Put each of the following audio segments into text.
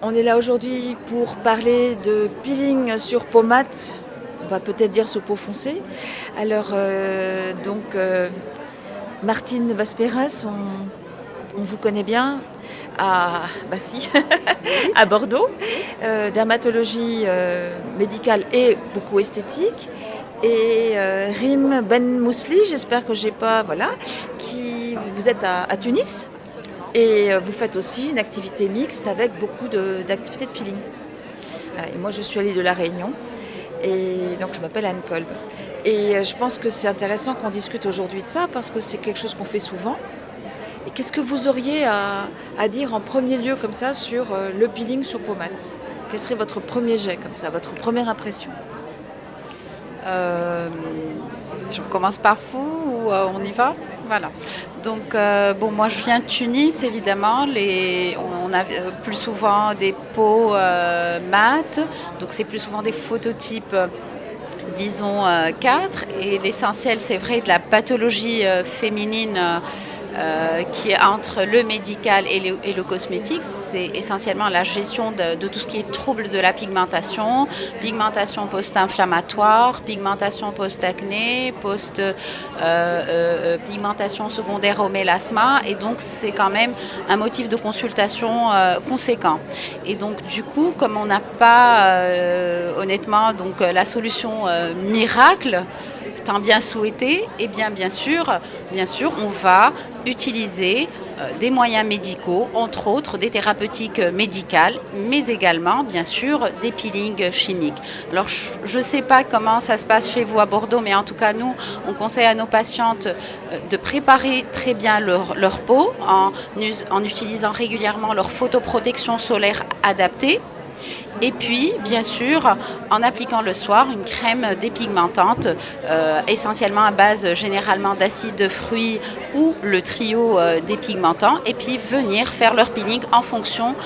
On est là aujourd'hui pour parler de peeling sur peau mate, on va peut-être dire sur peau foncée. Alors, Martine Vasperas, on vous connaît bien à, bah si, à Bordeaux, dermatologie médicale et beaucoup esthétique. Et Rim Ben Mousli, j'espère que j'ai pas, voilà, vous êtes à Tunis. Et vous faites aussi une activité mixte avec beaucoup d'activités de peeling. Et moi, je suis à l'île de la Réunion. Et donc, je m'appelle Anne Kolb. Et je pense que c'est intéressant qu'on discute aujourd'hui de ça parce que c'est quelque chose qu'on fait souvent. Et qu'est-ce que vous auriez à dire en premier lieu comme ça sur le peeling sur peau mate? Quel serait votre premier jet comme ça, votre première impression? Je commence par vous ou on y va? Voilà. Donc, moi je viens de Tunis, évidemment. On a plus souvent des peaux mates, donc c'est plus souvent des phototypes, disons 4. Et l'essentiel, c'est vrai, de la pathologie féminine qui est entre le médical et le cosmétique, c'est essentiellement la gestion de tout ce qui est trouble de la pigmentation post-inflammatoire, pigmentation post-acné, pigmentation secondaire au mélasma, et donc c'est quand même un motif de consultation conséquent. Et donc du coup, comme on n'a pas honnêtement donc la solution miracle, tant bien souhaité, eh bien sûr, on va utiliser des moyens médicaux, entre autres des thérapeutiques médicales, mais également, bien sûr, des peelings chimiques. Alors, je ne sais pas comment ça se passe chez vous à Bordeaux, mais en tout cas, nous, on conseille à nos patientes de préparer très bien leur peau en utilisant régulièrement leur photoprotection solaire adaptée. Et puis, bien sûr, en appliquant le soir une crème dépigmentante, essentiellement à base généralement d'acide de fruits ou le trio dépigmentant, et puis venir faire leur peeling en fonction,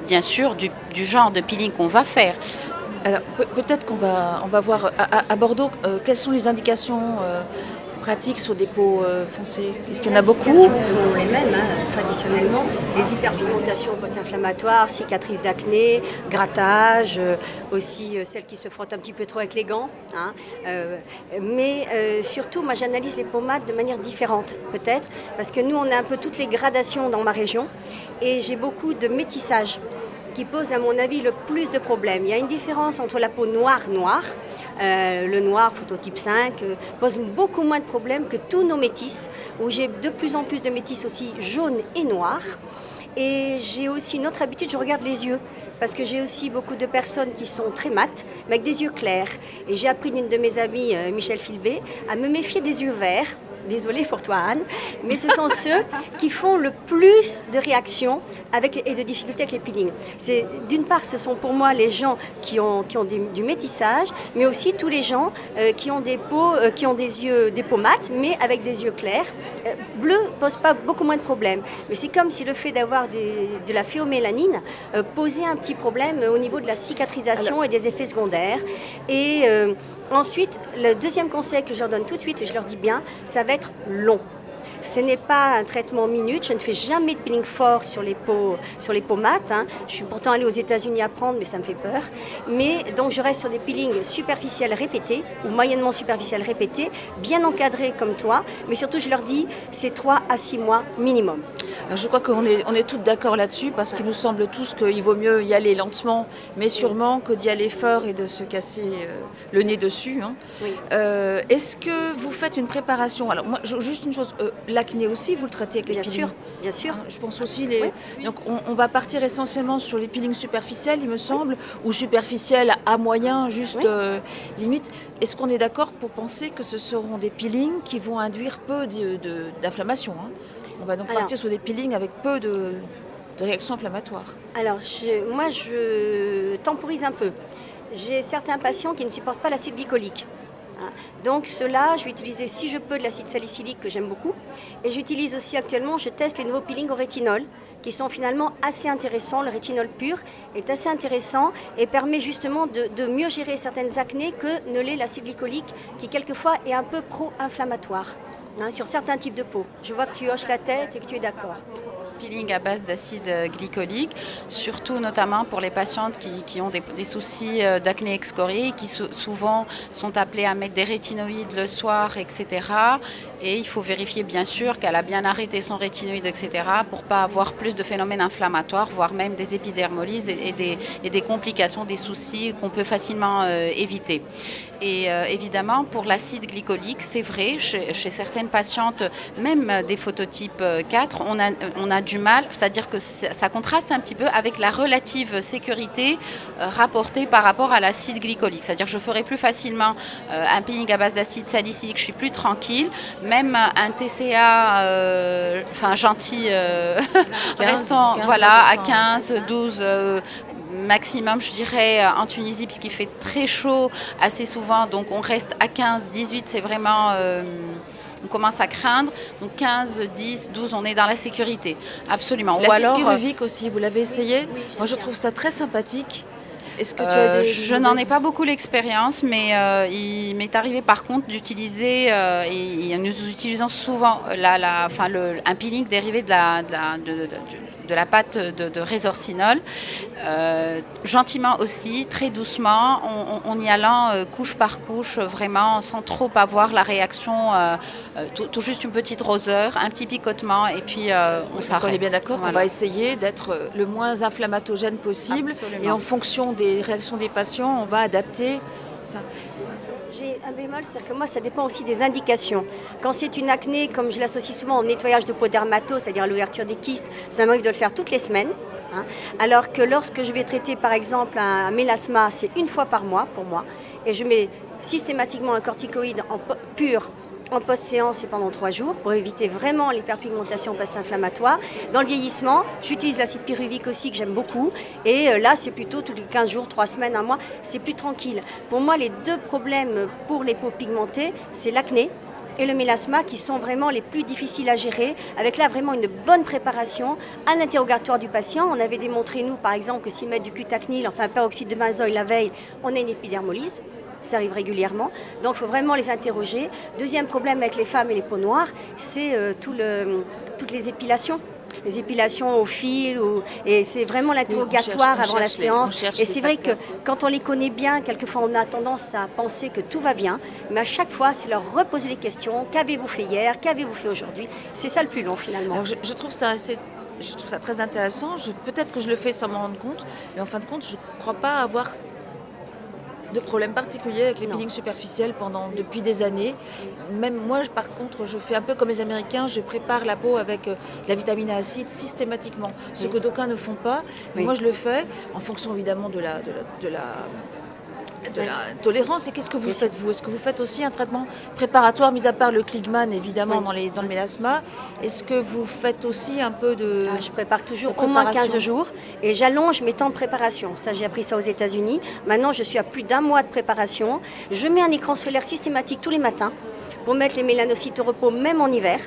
bien sûr, du genre de peeling qu'on va faire. Alors, peut-être qu'on va voir à Bordeaux quelles sont les indications pratiques sur des peaux foncées. Est-ce qu'il y en a beaucoup? Les indications sont les mêmes, traditionnellement. Les hyperpigmentations post-inflammatoires, cicatrices d'acné, grattage, aussi celles qui se frottent un petit peu trop avec les gants. Mais surtout, moi, j'analyse les pommades de manière différente, peut-être, parce que nous, on a un peu toutes les gradations dans ma région, et j'ai beaucoup de métissage qui pose, à mon avis, le plus de problèmes. Il y a une différence entre la peau noire, le noir, phototype 5, pose beaucoup moins de problèmes que tous nos métis, où j'ai de plus en plus de métis aussi jaunes et noirs. Et j'ai aussi une autre habitude, je regarde les yeux, parce que j'ai aussi beaucoup de personnes qui sont très mates, mais avec des yeux clairs. Et j'ai appris d'une de mes amies, Michel Filbé, à me méfier des yeux verts. Désolée pour toi, Anne, mais ce sont ceux qui font le plus de réactions et de difficultés avec les peelings. D'une part, ce sont pour moi les gens qui ont du métissage, mais aussi tous les gens qui ont des peaux mates, mais avec des yeux clairs. Bleu pose pas beaucoup moins de problèmes, mais c'est comme si le fait d'avoir de la phéomélanine posait un petit problème au niveau de la cicatrisation et des effets secondaires. Et ensuite, le deuxième conseil que je leur donne tout de suite, et je leur dis bien, ça va être long. Ce n'est pas un traitement minute, je ne fais jamais de peeling fort sur les peaux mates. Je suis pourtant allée aux États-Unis apprendre, mais ça me fait peur. Mais donc je reste sur des peelings superficiels répétés, ou moyennement superficiels répétés, bien encadrés comme toi, mais surtout je leur dis, c'est 3 à 6 mois minimum. Alors, je crois qu'on est toutes d'accord là-dessus parce qu'il nous semble tous qu'il vaut mieux y aller lentement, mais sûrement, que d'y aller fort et de se casser le nez dessus. Oui. Est-ce que vous faites une préparation? Alors, moi, juste une chose, l'acné aussi, vous le traitez avec les peelings? Bien sûr. Je pense aussi Donc, on va partir essentiellement sur les peelings superficiels, il me semble, ou superficiels à moyen, juste limite. Est-ce qu'on est d'accord pour penser que ce seront des peelings qui vont induire peu d'inflammation? On va donc partir sur des peelings avec peu de réactions inflammatoires. Alors, moi, je temporise un peu. J'ai certains patients qui ne supportent pas l'acide glycolique. Donc ceux-là, je vais utiliser si je peux de l'acide salicylique que j'aime beaucoup. Et j'utilise aussi actuellement, je teste les nouveaux peelings au rétinol qui sont finalement assez intéressants. Le rétinol pur est assez intéressant et permet justement de mieux gérer certaines acnées que ne l'est l'acide glycolique qui quelquefois est un peu pro-inflammatoire sur certains types de peau. Je vois que tu hoches la tête et que tu es d'accord. peeling à base d'acide glycolique, surtout notamment pour les patientes qui ont des soucis d'acné excorié, qui souvent sont appelées à mettre des rétinoïdes le soir, etc. Et il faut vérifier bien sûr qu'elle a bien arrêté son rétinoïde, etc. pour ne pas avoir plus de phénomènes inflammatoires, voire même des épidermolyses et des complications, des soucis qu'on peut facilement éviter. Et évidemment, pour l'acide glycolique, c'est vrai, chez certaines patientes, même des phototypes 4, on a du mal, c'est-à-dire que ça contraste un petit peu avec la relative sécurité rapportée par rapport à l'acide glycolique. C'est-à-dire que je ferai plus facilement un peeling à base d'acide salicylique, je suis plus tranquille, même un TCA gentil, 15, voilà, à 15, 12 maximum, je dirais, en Tunisie, puisqu'il fait très chaud assez souvent, donc on reste à 15, 18, c'est vraiment... on commence à craindre, donc 15, 10, 12, on est dans la sécurité, absolument. L'acide pyruvique aussi, vous l'avez essayé? Moi, je trouve ça très sympathique. Est-ce que tu as je n'en ai pas beaucoup l'expérience, mais il m'est arrivé par contre d'utiliser, et nous utilisons souvent un peeling dérivé de la pâte de résorcinol, gentiment aussi, très doucement, en y allant couche par couche, vraiment sans trop avoir la réaction, tout juste une petite roseur, un petit picotement, et puis on s'arrête. On est bien d'accord voilà. qu'on va essayer d'être le moins inflammatogène possible. Absolument. Et en fonction des réactions des patients, on va adapter ça. J'ai un bémol, c'est-à-dire que moi, ça dépend aussi des indications. Quand c'est une acné, comme je l'associe souvent au nettoyage de peau dermato, c'est-à-dire l'ouverture des kystes, ça m'arrive de le faire toutes les semaines. Alors que lorsque je vais traiter, par exemple, un mélasma, c'est une fois par mois pour moi. Et je mets systématiquement un corticoïde pur en post-séance et pendant 3 jours pour éviter vraiment l'hyperpigmentation post-inflammatoire. Dans le vieillissement, j'utilise l'acide pyruvique aussi que j'aime beaucoup. Et là, c'est plutôt tous les 15 jours, 3 semaines, 1 mois, c'est plus tranquille. Pour moi, les 2 problèmes pour les peaux pigmentées, c'est l'acné et le mélasma qui sont vraiment les plus difficiles à gérer, avec là vraiment une bonne préparation, un interrogatoire du patient. On avait démontré, nous, par exemple, que s'ils mettent du cutacnil, enfin un peroxyde de benzoïle la veille, on a une épidermolyse. Ça arrive régulièrement, donc il faut vraiment les interroger. Deuxième problème avec les femmes et les peaux noires, c'est toutes les épilations. Les épilations au fil, et c'est vraiment l'interrogatoire avant la séance. Et c'est vrai que quand on les connaît bien, quelquefois on a tendance à penser que tout va bien, mais à chaque fois, c'est leur reposer les questions. Qu'avez-vous fait hier? Qu'avez-vous fait aujourd'hui? C'est ça le plus long finalement. Alors je trouve ça très intéressant. Peut-être que je le fais sans m'en rendre compte, mais en fin de compte, je ne crois pas avoir de problème particulier avec les peelings superficiels depuis des années. Même moi, par contre, je fais un peu comme les Américains, je prépare la peau avec la vitamine A acide systématiquement, ce que d'aucuns ne font pas. Mais moi, je le fais en fonction évidemment de la tolérance. Et qu'est-ce que vous faites, vous? Est-ce que vous faites aussi un traitement préparatoire, mis à part le Kligman, évidemment, dans le mélasma? Est-ce que vous faites aussi un peu de Je prépare toujours au moins 15 jours et j'allonge mes temps de préparation. Ça, j'ai appris ça aux États-Unis. Maintenant, je suis à plus d'1 mois de préparation. Je mets un écran solaire systématique tous les matins pour mettre les mélanocytes au repos, même en hiver.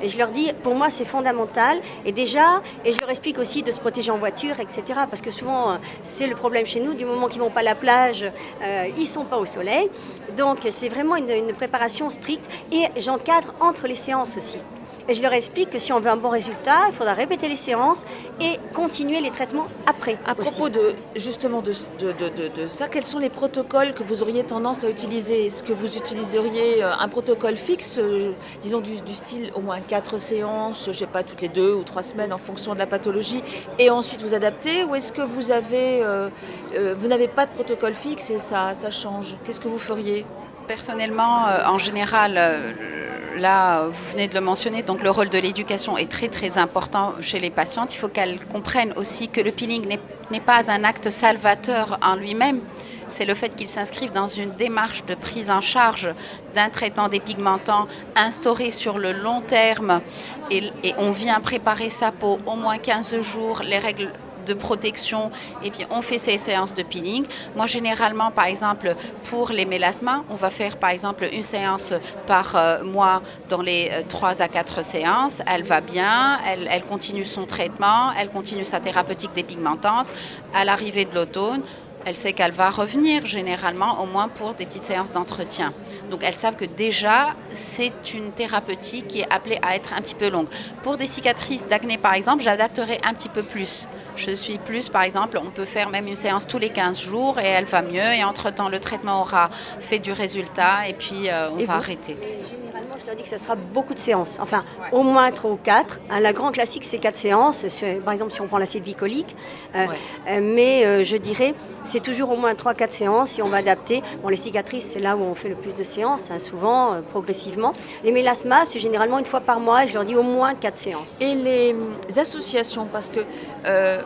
Et je leur dis, pour moi, c'est fondamental. Et je leur explique aussi de se protéger en voiture, etc. Parce que souvent, c'est le problème chez nous. Du moment qu'ils ne vont pas à la plage, ils ne sont pas au soleil. Donc, c'est vraiment une préparation stricte. Et j'encadre entre les séances aussi. Et je leur explique que si on veut un bon résultat, il faudra répéter les séances et continuer les traitements après. À propos de ça, quels sont les protocoles que vous auriez tendance à utiliser? Est-ce que vous utiliseriez un protocole fixe, disons du style au moins 4 séances, je ne sais pas, toutes les 2 ou 3 semaines en fonction de la pathologie, et ensuite vous adaptez? Ou est-ce que vous n'avez pas de protocole fixe et ça change? Qu'est-ce que vous feriez? Personnellement, en général, là, vous venez de le mentionner, donc le rôle de l'éducation est très très important chez les patientes. Il faut qu'elles comprennent aussi que le peeling n'est pas un acte salvateur en lui-même. C'est le fait qu'il s'inscrive dans une démarche de prise en charge d'un traitement dépigmentant instauré sur le long terme. Et on vient préparer sa peau au moins 15 jours, les règles de protection, et puis on fait ces séances de peeling. Moi, généralement, par exemple, pour les mélasmas, on va faire par exemple une séance par mois dans les 3 à 4 séances. Elle va bien, elle continue son traitement, elle continue sa thérapeutique dépigmentante. À l'arrivée de l'automne, Elle sait qu'elle va revenir généralement, au moins pour des petites séances d'entretien. Donc elles savent que déjà, c'est une thérapeutique qui est appelée à être un petit peu longue. Pour des cicatrices d'acné, par exemple, j'adapterai un petit peu plus. Je suis plus, par exemple, on peut faire même une séance tous les 15 jours et elle va mieux. Et entre-temps, le traitement aura fait du résultat et puis on va arrêter. Généralement, je leur dis que ça sera beaucoup de séances. Enfin, au moins 3 ou 4. La grande classique, c'est 4 séances. Par exemple, si on prend l'acide glycolique. Mais je dirais, c'est toujours au moins 3-4 séances et on va adapter. Bon, les cicatrices, c'est là où on fait le plus de séances, souvent, progressivement. Les mélasmas, c'est généralement une fois par mois. Je leur dis au moins 4 séances. Et les associations, parce que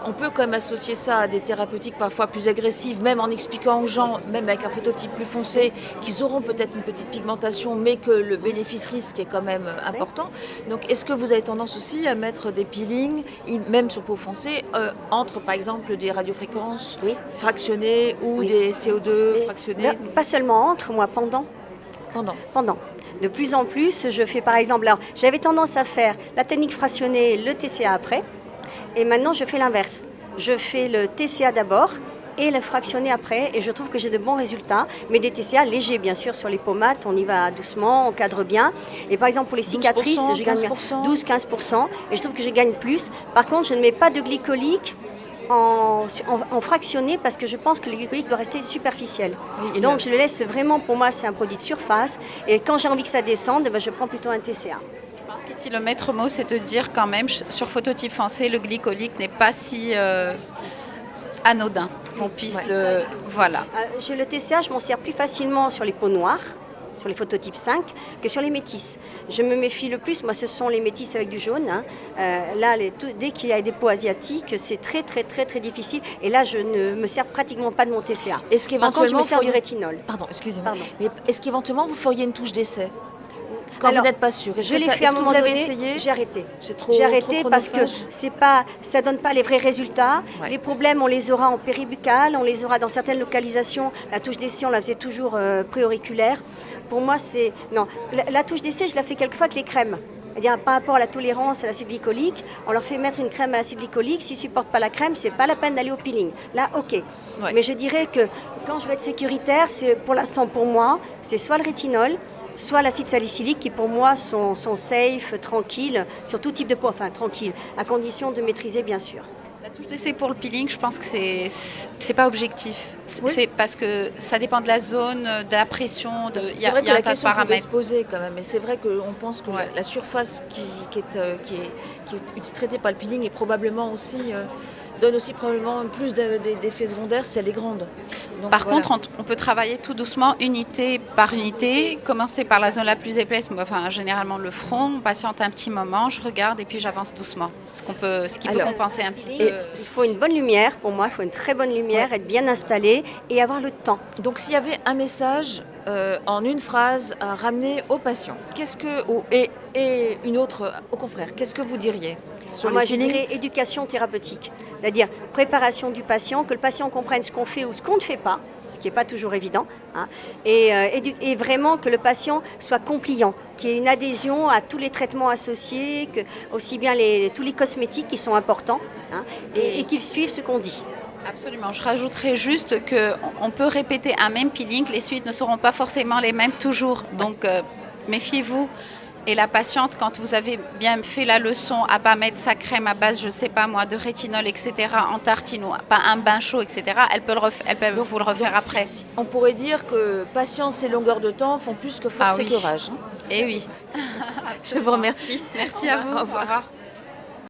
on peut quand même associer ça à des thérapeutiques parfois plus agressives, même en expliquant aux gens, même avec un phototype plus foncé, qu'ils auront peut-être une petite pigmentation, mais que le bénéfice-risque est quand même important. Donc, est-ce que vous avez tendance aussi à mettre des peelings, même sur peau foncée, entre, par exemple, des radiofréquences fractionnées ou des CO2 fractionnés? Pas seulement entre, moi, pendant. Pendant. De plus en plus, je fais par exemple, alors j'avais tendance à faire la technique fractionnée, le TCA après, et maintenant je fais l'inverse. Je fais le TCA d'abord et le fractionné après, et je trouve que j'ai de bons résultats, mais des TCA légers bien sûr sur les pommades, on y va doucement, on cadre bien, et par exemple pour les cicatrices, je gagne 12-15%, et je trouve que je gagne plus. Par contre, je ne mets pas de glycolique en fractionné parce que je pense que le glycolique doit rester superficiel. Donc je le laisse vraiment, pour moi c'est un produit de surface, et quand j'ai envie que ça descende, je prends plutôt un TCA. Je pense qu'ici le maître mot c'est de dire quand même sur phototype foncé le glycolique n'est pas si anodin qu'on puisse le... Voilà. J'ai le TCA, je m'en sers plus facilement sur les peaux noires, sur les phototypes 5, que sur les métisses. Je me méfie le plus, moi ce sont les métisses avec du jaune. Là, dès qu'il y a des peaux asiatiques, c'est très très très très difficile. Et là, je ne me sers pratiquement pas de mon TCA. Est-ce Par contre, je me sers du rétinol. Pardon, excusez-moi. Mais est-ce qu'éventuellement vous feriez une touche d'essai quand vous n'êtes pas sûr? Je l'ai fait à un moment donné, j'ai arrêté. J'ai arrêté parce que ça donne pas les vrais résultats. Les problèmes, on les aura en péribuccal, on les aura dans certaines localisations. La touche d'essai, on la faisait toujours préauriculaire. Pour moi, c'est... Non, la touche d'essai, je la fais quelquefois avec les crèmes. C'est-à-dire, par rapport à la tolérance à l'acide glycolique, on leur fait mettre une crème à l'acide glycolique. S'ils ne supportent pas la crème, c'est pas la peine d'aller au peeling. Là, ok. Mais je dirais que quand je veux être sécuritaire, c'est pour l'instant pour moi, c'est soit le rétinol, soit l'acide salicylique qui pour moi sont safe, tranquilles, sur tout type de peau, enfin tranquille, à condition de maîtriser bien sûr. La touche d'essai pour le peeling, je pense que c'est pas objectif. C'est parce que ça dépend de la zone, de la pression, c'est vrai que la question pouvait se poser quand même, mais c'est vrai qu'on pense que la surface qui est traitée par le peeling est probablement aussi... donne aussi probablement plus d'effets secondaires si elle est grande. Donc, par contre, on peut travailler tout doucement, unité par unité, commencer par la zone la plus épaisse, enfin, généralement le front, on patiente un petit moment, je regarde et puis j'avance doucement. Ce qui peut compenser un petit peu. Il faut une bonne lumière, pour moi, il faut une très bonne lumière, être bien installé et avoir le temps. Donc s'il y avait un message en une phrase à ramener aux patients, et une autre aux confrères, qu'est-ce que vous diriez? Moi, je dirais éducation thérapeutique, c'est-à-dire préparation du patient, que le patient comprenne ce qu'on fait ou ce qu'on ne fait pas, ce qui n'est pas toujours évident, et vraiment que le patient soit compliant, qu'il y ait une adhésion à tous les traitements associés, aussi bien tous les cosmétiques qui sont importants, et qu'il suive ce qu'on dit. Absolument. Je rajouterais juste qu'on peut répéter un même peeling, les suites ne seront pas forcément les mêmes toujours, donc méfiez-vous. Et la patiente, quand vous avez bien fait la leçon, à pas mettre sa crème à base, je sais pas moi, de rétinol, etc., en tartine ou pas un bain chaud, etc., elle peut vous le refaire après. On pourrait dire que patience et longueur de temps font plus que force et courage. Et oui. Je vous remercie. Merci à vous. Au revoir.